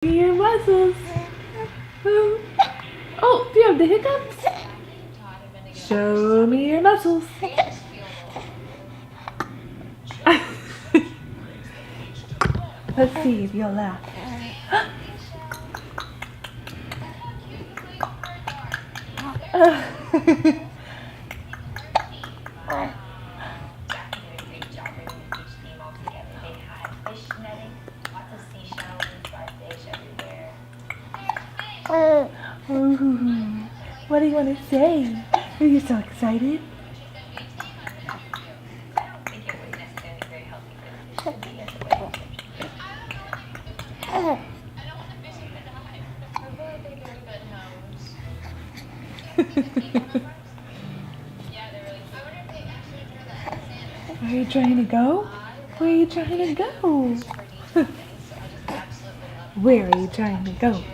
Your muscles. Oh, do you have the hiccups? Show me your muscles. Let's see if you'll laugh. Ooh, what do you want to say? Are you so excited? Where are you trying to go? Where are you trying to go? Where are you trying to go?